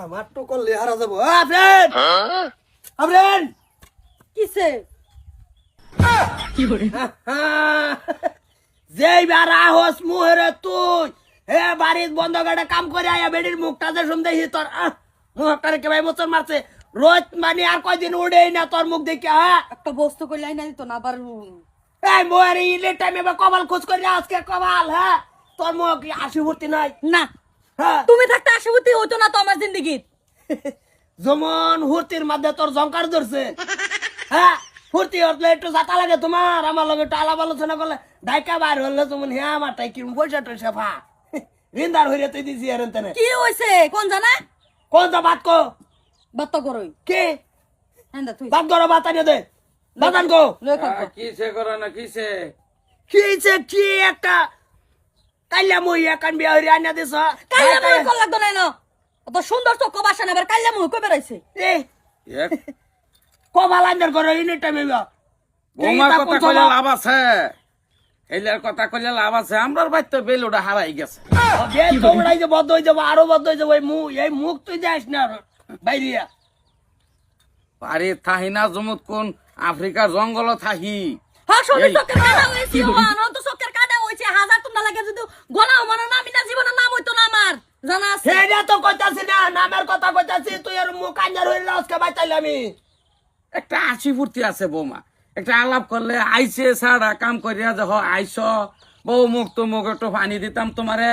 আমার তো করলে হারা যাবো। ফ্রেন্ড ফ্রেন্ড কিসে কি করে যেই বার আহস মুহেরে তুই হে বাড়ির বন্ধ গাড়ে কাম করে আয়া বেডির মুখটা যে শুন দেখি তোর মুখটারে কে ভাই মোচন মারছে রোজ মানে আর কয়দিন উড়েই না তোর মুখ দেখে। একটা বস্তু কইলাই না তো না আবার এই মোয়ারি ইলে টাইমে বা কপাল খোঁজ করে আজকে কপাল। হ্যাঁ তোর মুখ কি আসি ভর্তি নাই না হ্যাঁ তুমি থাকতে আশুভূতি হতো না তো আমার জিন্দগি। যেমন হুর্তির মধ্যে তোর জঙ্কার ধরছে। হ্যাঁ ফুর্তি হলে একটু জাতা লাগে তোমার আমার লগে একটু আলাপ আলোচনা করলে ডাইকা বার হলে তুমি হ্যাঁ আমার টাই কিরম পয়সা টয়সা ফা রিন্দার হইরে তুই দিছি আর তেনে কি হইছে কোন জানা কোন যা বাত কো বাত করই কি হ্যাঁ তুই বাত করো বাত আনিয়ে দে বাতান কো কিসে করে না কিসে কিছে কি একটা কাইলা মই একান বিয়া হইরে আনিয়ে দিছ কাইলা মুই কল লাগতো না অত সুন্দর চোখ বাসা না কাইলা মুই কই বেরাইছে এ কবাল আন্দার করো ইনি টাইমে বৌমার কথা কইলে লাভ আছে এইলার কথা কইলে লাভ আছে আমরার ভাই তো বেলুটা হারাই গেছে তোমরাই যে বদ্ধ হয়ে যাবো আরো বদ্ধ হয়ে যাবো এই মুখ তুই যাস না বাইরিয়া আরে থাহি না জমুত কোন আফ্রিকার জঙ্গল থাহি হ্যাঁ শুনি চোখের কাটা হইছে ওয়ান তো চোখের কাটা হইছে হাজার তো না লাগে যদি গনাও মানে না আমি না জীবনের নাম হইতো না আমার জানা আছে সেটা তো কইতাছি না নামের কথা কইতাছি তুই আর মুখ আঞ্জার হইলে আজকে বাইতাইলে আমি একটা হাসি ফুর্তি আছে বৌমা একটা আলাপ করলে আইসে সারা কাম করিয়া যখন আইস বউ মুখ তো মুখ একটু পানি দিতাম তোমারে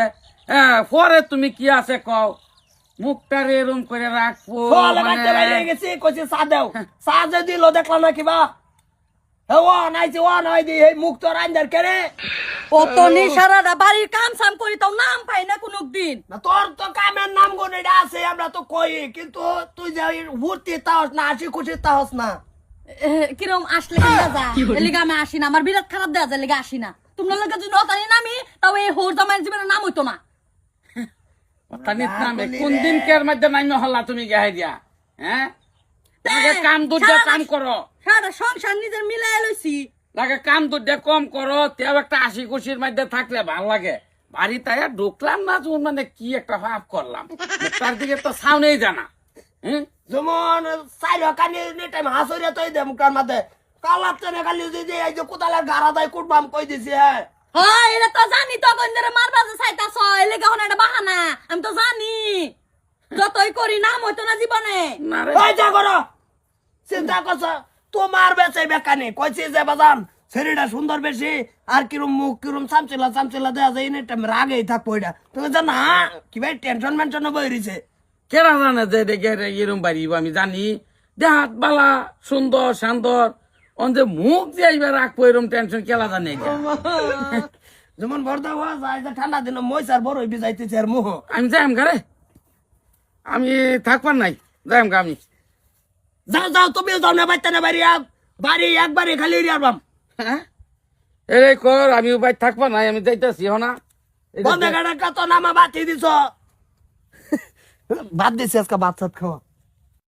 হ্যাঁ পরে তুমি কি আছে কও মুখটারে এরম করে রাখবো ফলে বাইতে বাইরে গেছি কইছি চা দেও চা যে দিল দেখলাম না কিবা হে ও নাইছি ও নাই দি এই মুখ তোর আঞ্জার কেরে কত নিশারাটা বাড়ির কাম সাম করি তাও নাম পাই না কোন দিন না তোর তো কামের নাম গনেটা আছে আমরা তো কই কিন্তু তুই যে ভর্তি তাহস না হাসি খুশি তাহস না কিরম আসলে কিনা যা এলিগা আমি আসি না আমার বিরাট খারাপ দেয়া যায় লেগে আসি না তোমরা লোকে যদি অতানি নামি তাও এই হোর জামাইয়ের জীবনের নাম হইতো না অতানিত নামে কোন দিন কের মধ্যে নাইম হল্লা তুমি গাহে দিয়া হ্যাঁ লাগে কাম দুটা কাম করো সারা সংসার নিজের মিলাই লইছি লাগে কাম দুটা কম করো তেও একটা হাসি খুশির মধ্যে থাকলে ভাল লাগে বাড়িতে ঢুকলাম না যখন মানে কি একটা ভাব করলাম তার দিকে তো সাউনেই জানা হ্যাঁ যেমন চাইর কানি টাইম হাসরে তুই দে মুখার মাঝে কালার চেনে খালি যদি এই যে কোদালের গাড়া দেয় কুটবাম কই দিছি হ্যাঁ হ্যাঁ এটা তো জানি তো গন্ধরে মারবা যে চাইতাছ এলিগা হন এটা বাহানা আমি তো জানি যতই করি নাম হইতো না জীবনে না রে ওই যা করো চিন্তা করছ তোমার বেচে বেকানি কইছি যে বাজান শরীরটা সুন্দর বেশি আর কিরম মুখ কিরম চামচিলা দেওয়া যায় এনে টাইম রাগেই থাকবো এটা তুমি জানো হ্যাঁ কি ভাই টেনশন মেনশন বইরিছে কেরা জানে যে দেখে এরম বাড়িব আমি জানি দেহাত বালা সুন্দর শান্তর অন যে মুখ যে এইবার রাখবো এরম টেনশন কেলা জানে এটা? যেমন বর্দা হওয়া যায় যে ঠান্ডা দিন ময়সার বড় বিজাইতেছে আর মুহ আমি যাইম গারে আমি থাকবার নাই যাইম গা আমি যাও যাও তুমি যাও না বাচ্চা না বাড়ি একবারে খালি রিয়ারবাম হ্যাঁ এই কর আমি বাই থাকবার নাই আমি যাইতেছি না বন্ধ গাড়া কত নামা বাতি দিছ ভাত দিছি আজকে ভাত সাত খাওয়া